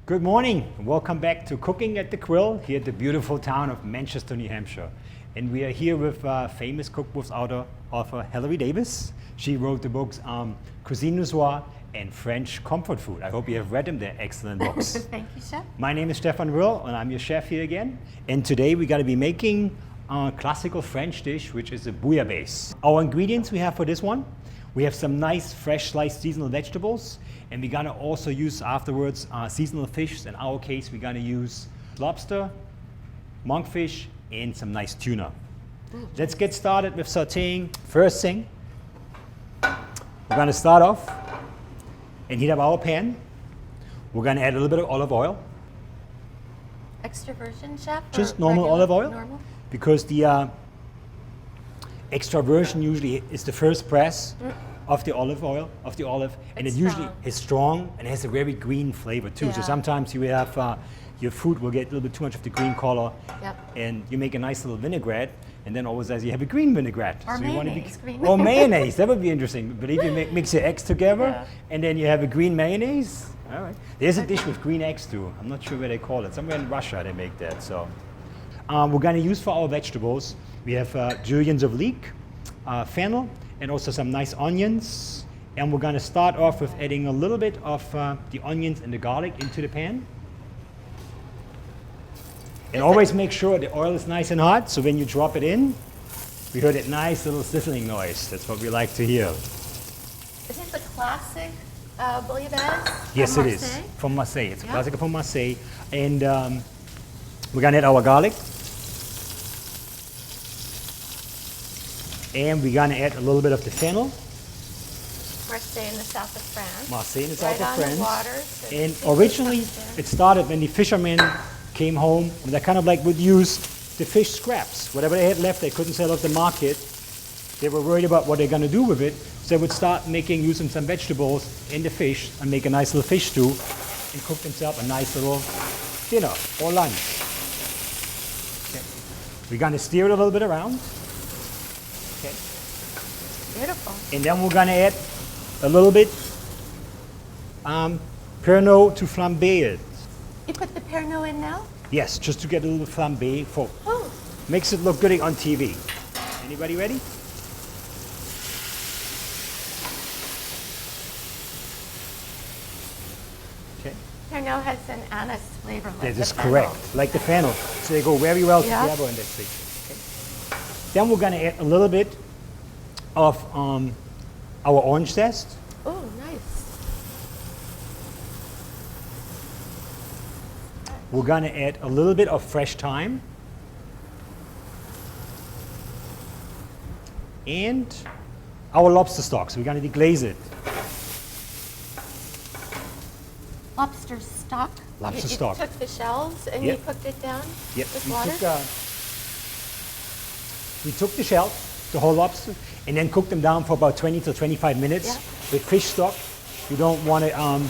Good morning, and welcome back to Cooking at the Quill here at the beautiful town of Manchester, New Hampshire. And we are here with famous cookbook author Hilary Davis. She wrote the books Cuisine Niçoise and French Comfort Food. I hope you have read them, they're excellent books. Thank you, Chef. My name is Stefan Rill, and I'm your chef here again. And today we're going to be making a classical French dish, which is a bouillabaisse. Our ingredients we have for this one, we have some nice fresh sliced seasonal vegetables, and we're gonna also use afterwards seasonal fish. In our case, we're gonna use lobster, monkfish, and some nice tuna. Let's get started with sauteing. First thing, we're gonna start off and heat up our pan. We're gonna add a little bit of olive oil. Extra virgin, Chef? Just or normal regular? olive oil. Normal? Because the extra virgin usually is the first press of the olive oil, and it usually is strong and has a very green flavor too. So Yeah. sometimes you have your food will get a little bit too much of the green color, and you make a nice little vinaigrette, and then always as you have a green vinaigrette. Or so mayonnaise. or mayonnaise, that would be interesting. But if you mix your eggs together, and then you have a green mayonnaise, all right. There's a dish with green eggs too. I'm not sure where they call it. Somewhere in Russia they make that. So we're going to use for our vegetables, we have julienne of leek, fennel, and also some nice onions. And we're going to start off with adding a little bit of the onions and the garlic into the pan. And always make sure the oil is nice and hot, so when you drop it in, we hear that nice little sizzling noise. That's what we like to hear. Is it the classic bouillabaisse? Yes, from it is. Marseille? From Marseille. It's a classic from Marseille. And we're going to add our garlic. And we're going to add a little bit of the fennel. Marseille in the south of France. Marseille in the south of on France. The water, so And it originally comes it started when the fishermen came home, and they kind of like would use the fish scraps. Whatever they had left they couldn't sell at the market. They were worried about what they're going to do with it. So they would start using some vegetables in the fish and make a nice little fish stew and cook themselves a nice little dinner or lunch. Okay. We're going to stir it a little bit around. Okay. Beautiful. And then we're going to add a little bit Pernod to flambe it. You put the Pernod in now? Yes, just to get a little flambe for makes it look good on TV. Anybody ready? Okay. Pernod has an anise flavor. Like That the is fennel. correct, like the fennel. So they go very well together in that thing. Okay. Then we're going to add a little bit of our orange zest. Oh, nice. We're going to add a little bit of fresh thyme. And our lobster stock. So we're going to deglaze it. Lobster stock? Lobster you stock. took the shells and you cooked it down with water? We took the shell, the whole lobster, and then cooked them down for about 20 to 25 minutes with fish stock. You don't want to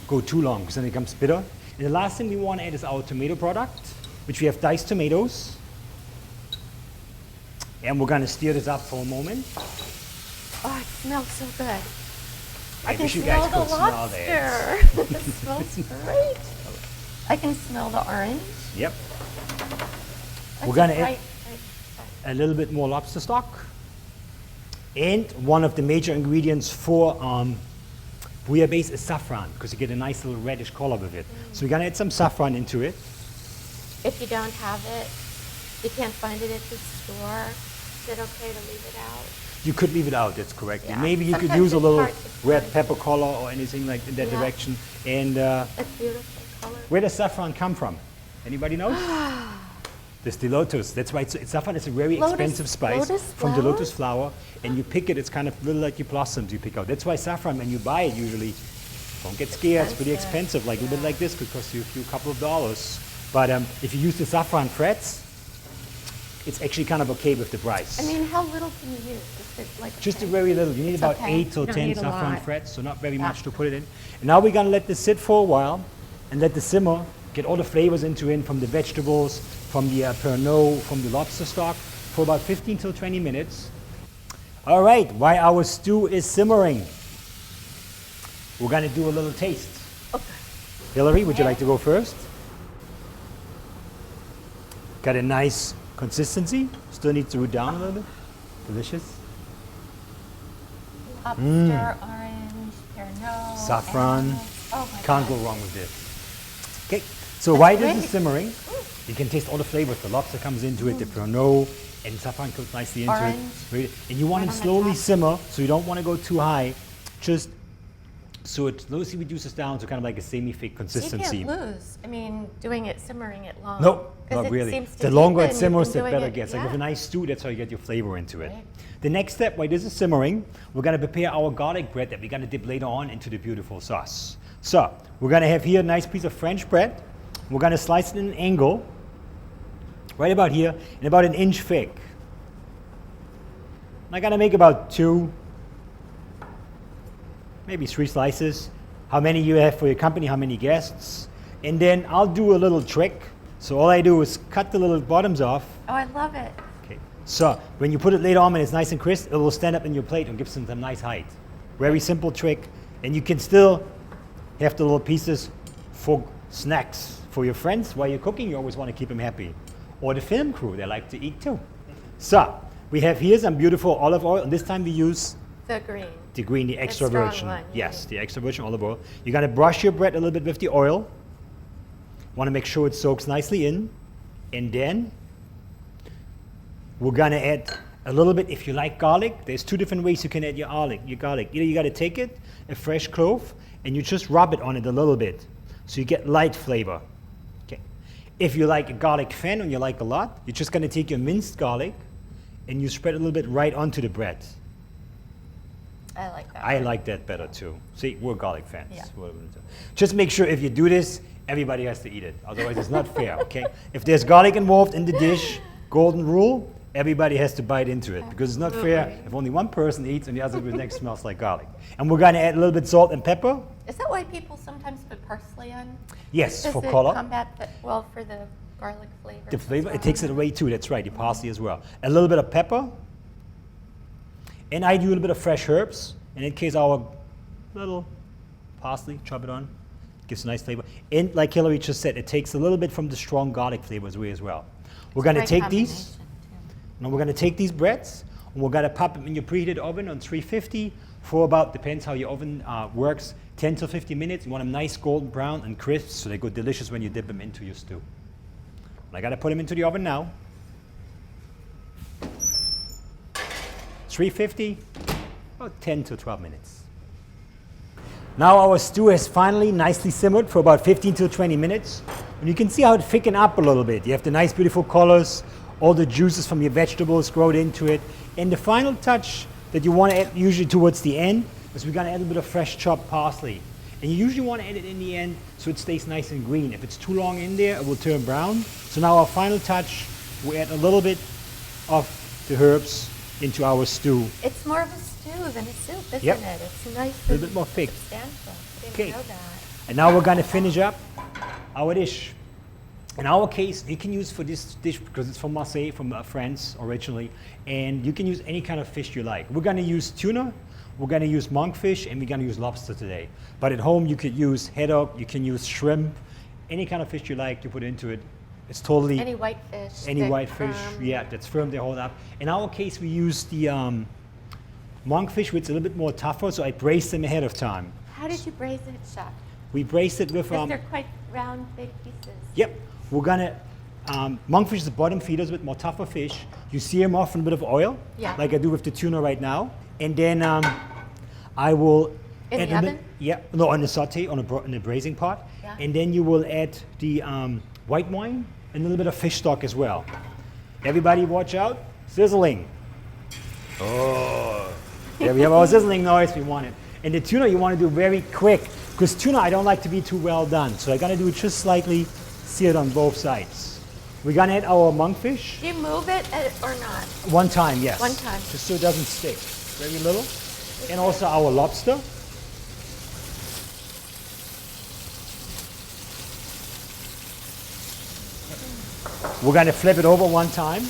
go too long because then it becomes bitter. And the last thing we want to add is our tomato product, which we have diced tomatoes. And we're going to stir this up for a moment. Oh, it smells so good. I can wish you smell guys the could smell lobster. It smells great. I can smell the orange. Yep. That's We're going to add right. a little bit more lobster stock. And one of the major ingredients for bouillabaisse is saffron, because you get a nice little reddish color with it. So we're going to add some saffron into it. If you don't have it, you can't find it at the store, is it okay to leave it out? You could leave it out, that's correct. Yeah. Maybe you could Sometimes use a it's little hard to red find. pepper color or anything like in that direction. And It's beautiful color. where does saffron come from? Anybody know? This the lotus. That's why saffron is a very expensive spice from the lotus flower, and you pick it. It's kind of little like your blossoms you pick out. That's why saffron, when you buy it, usually don't get scared. It's pretty expensive. Like a little bit like this could cost you a couple of dollars. But if you use the saffron frets, it's actually kind of okay with the price. I mean, how little can you use? Is it like Just a very little. You need about 8 or 10 need a saffron lot. frets, so not very much to put it in. And now we're going to let this sit for a while and let this simmer, get all the flavors in from the vegetables, from the Pernod, from the lobster stock, for about 15 to 20 minutes. All right, while our stew is simmering, we're going to do a little taste. Okay. Hillary, would you like to go first? Got a nice consistency. Still needs to root down a little bit. Delicious. Lobster, orange, Pernod, Saffron. Oh my Can't go God. wrong with this. Okay, so while this is great. simmering, you can taste all the flavors. The lobster comes into it, the Pernod, and saffron comes nicely into Orange. it. And you want Right it on the slowly top. simmer, so you don't want to go too high. Just so it slowly reduces down to kind of like a semi-thick You consistency. can't lose. I mean, doing it, simmering it long. No, 'Cause not it really. seems to The longer it deepen, you've simmers, been the doing better it it, gets. Like with yeah. a nice stew, that's how you get your flavor into it. Right. The next step, while this is simmering, we're gonna prepare our garlic bread that we're gonna dip later on into the beautiful sauce. So, we're gonna have here a nice piece of French bread. We're gonna slice it in an angle, right about here, and about an inch thick. I'm gonna make about 2, maybe 3 slices. How many you have for your company, how many guests. And then I'll do a little trick. So all I do is cut the little bottoms off. Oh, I love it. Okay. So when you put it later on and it's nice and crisp, it will stand up in your plate and give some nice height. Very simple trick. And you can still have the little pieces for snacks for your friends while you're cooking. You always want to keep them happy. Or the film crew, they like to eat too. So we have here some beautiful olive oil, and this time we use The green. the green, the extra strong virgin. one, Yes, yeah. the extra virgin olive oil. You're gonna brush your bread a little bit with the oil. Want to make sure it soaks nicely in. And then we're gonna add a little bit, if you like garlic, there's 2 different ways you can add your garlic. Either you gotta take it, a fresh clove, and you just rub it on it a little bit. So you get light flavor. Okay. If you like a garlic fan and you like a lot, you're just gonna take your minced garlic and you spread a little bit right onto the bread. I like that. I one. like that better too. See, we're garlic fans. Yeah. Just make sure if you do this, everybody has to eat it. Otherwise, it's not fair, okay? If there's garlic involved in the dish, golden rule, everybody has to bite into it because it's not fair Absolutely. if only one person eats and the other next smells like garlic. And we're gonna add a little bit salt and pepper. Is that why people sometimes put parsley on? Yes, Does for it color. combat the, well, for the garlic flavor? The flavor, it takes it away too, that's right, the parsley as well. A little bit of pepper. And I do a little bit of fresh herbs. And in case our little parsley, chop it on, gives a nice flavor. And like Hillary just said, it takes a little bit from the strong garlic flavors away as well. We're gonna Great take these, combination, too. now we're gonna take these breads, and we're gonna pop them in your preheated oven on 350 for about, depends how your oven works, 10 to 15 minutes. You want them nice golden brown and crisp, so they go delicious when you dip them into your stew. I gotta put them into the oven now. 350, about 10 to 12 minutes. Now our stew has finally nicely simmered for about 15 to 20 minutes. And you can see how it thickened up a little bit. You have the nice beautiful colors, all the juices from your vegetables growed into it. And the final touch that you want to add usually towards the end is we're going to add a bit of fresh chopped parsley. And you usually want to add it in the end so it stays nice and green. If it's too long in there, it will turn brown. So now our final touch, we add a little bit of the herbs into our stew. It's more of a stew than a soup, isn't Yep. it? It's nice A little and bit more thick. substantial. I didn't Okay. know that. And now we're going to finish up our dish. In our case, you can use for this dish, because it's from Marseille, from France originally, and you can use any kind of fish you like. We're going to use tuna, we're going to use monkfish, and we're going to use lobster today. But at home, you could use haddock, you can use shrimp, any kind of fish you like, you put into it. It's totally Any whitefish. any thick, whitefish, yeah, that's firm, they hold up. In our case, we use the monkfish, which is a little bit more tougher, so I braise them ahead of time. How did you braise it, Chef? We braise it with Because they're quite round, big pieces. Yep, we're gonna, monkfish is the bottom feeder, it's a bit more tougher fish. You sear them off in a bit of oil, Yeah. like I do with the tuna right now. And then I will In add the a bit, oven? yeah, no, on the saute, on the braising pot. Yeah. And then you will add the white wine and a little bit of fish stock as well. Everybody watch out, sizzling. Oh, there we have our sizzling noise, we want it. And the tuna you want to do very quick, because tuna I don't like to be too well done. So I'm gonna do it just slightly seared on both sides. We're gonna add our monkfish. Do you move it or not? One time, yes. One time. Just so it doesn't stick. Very little. And also our lobster. We're gonna flip it over one time.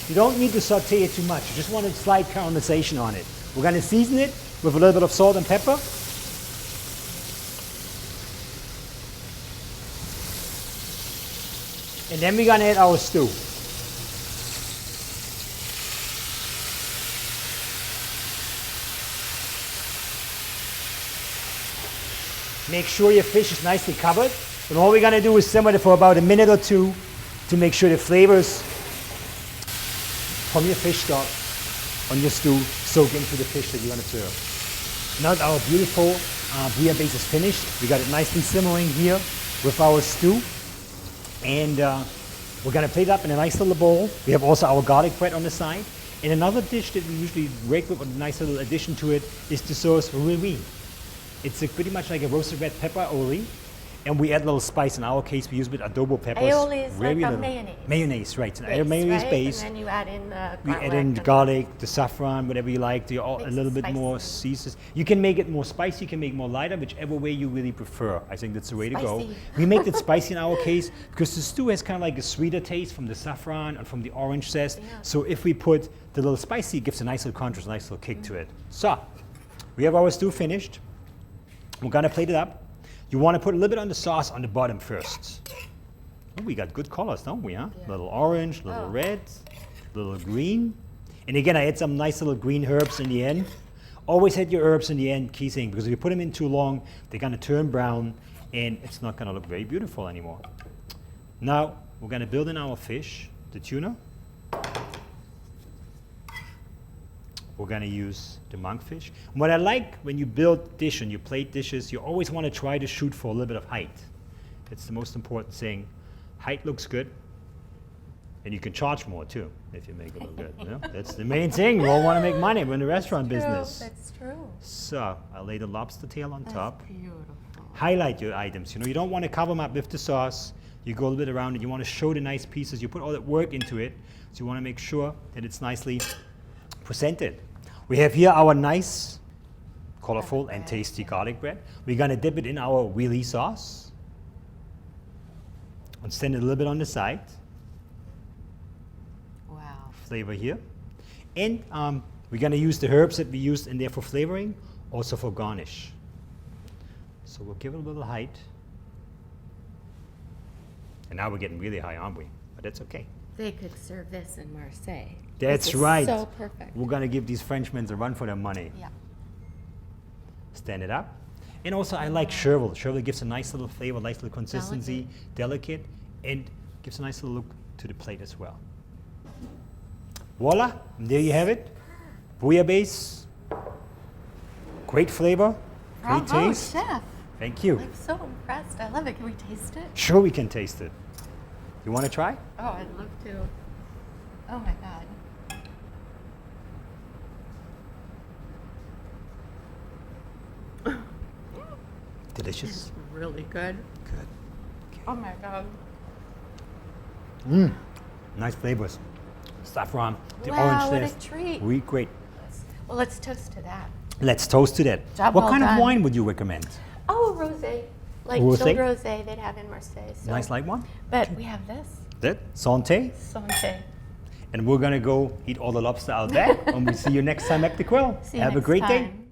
You don't need to saute it too much. You just want a slight caramelization on it. We're going to season it with a little bit of salt and pepper. And then we're going to add our stew. Make sure your fish is nicely covered. And all we're going to do is simmer it for about a minute or two to make sure the flavors from your fish stock on your stew soak into the fish that you're going to serve. Now that our beautiful bouillabaisse is finished, we got it nicely simmering here with our stew. And we're going to plate it up in a nice little bowl. We have also our garlic bread on the side. And another dish that we usually rake with a nice little addition to it is the sauce riz. It's pretty much like a roasted red pepper aioli. And we add a little spice. In our case, we use with adobo peppers. Aioli is like a little. mayonnaise. Mayonnaise, right. It's an Base, mayonnaise right? base. And then you add in the We add in the garlic, the saffron, whatever you like. A little bit more seasons. You can make it more spicy, you can make it more lighter, whichever way you really prefer. I think that's the way to go. We make it spicy in our case because the stew has kind of like a sweeter taste from the saffron and from the orange zest. Yeah. So if we put the little spicy, it gives a nice little contrast, a nice little kick to it. So, we have our stew finished. We're gonna plate it up. You want to put a little bit on the sauce on the bottom first. Oh, we got good colors, don't we, huh? Yeah. Little orange, little red, little green. And again, I add some nice little green herbs in the end. Always add your herbs in the end, key thing, because if you put them in too long, they're gonna turn brown and it's not gonna look very beautiful anymore. Now, we're gonna build in our fish, the tuna. We're gonna use the monkfish. And what I like when you build dish and you plate dishes, you always wanna try to shoot for a little bit of height. It's the most important thing. Height looks good, and you can charge more too if you make it look good. You know? That's the main thing. We all wanna make money. We're in the restaurant business. That's true. So I'll lay the lobster tail on top. That's beautiful. Highlight your items. You know, you don't wanna cover them up with the sauce. You go a little bit around it. You wanna show the nice pieces. You put all that work into it, so you wanna make sure that it's nicely presented. We have here our nice, colorful and tasty garlic bread. We're gonna dip it in our wheelie sauce and send it a little bit on the side. Wow. Flavor here. And we're gonna use the herbs that we used in there for flavoring, also for garnish. So we'll give it a little height. And now we're getting really high, aren't we? But that's okay. They could serve this in Marseille. That's This is right. So perfect. We're gonna give these Frenchmen a run for their money. Yeah. Stand it up. And also I like chervil. Chervil gives a nice little flavor, nice little consistency, delicate, and gives a nice little look to the plate as well. Voila, and there you have it. Bouillabaisse. Great flavor, great Bravo, taste. chef. Thank you. I'm so impressed. I love it. Can we taste it? Sure we can taste it. You wanna try? Oh, I'd love to. Oh my God. Delicious. It's really good. Good. Oh my God. Nice flavors. Saffron, the Wow, orange what a zest. treat. Really great. Well, let's toast to that. Let's toast to that. Job What well kind done. of wine would you recommend? Oh, a rosé. Like Rosé? chilled rosé they'd have in Marseille. So. Nice light one? But we have this. That? Santé? Santé. And we're gonna go eat all the lobster out back, and we'll see you next time at the Quill. See you Have a next great day. time.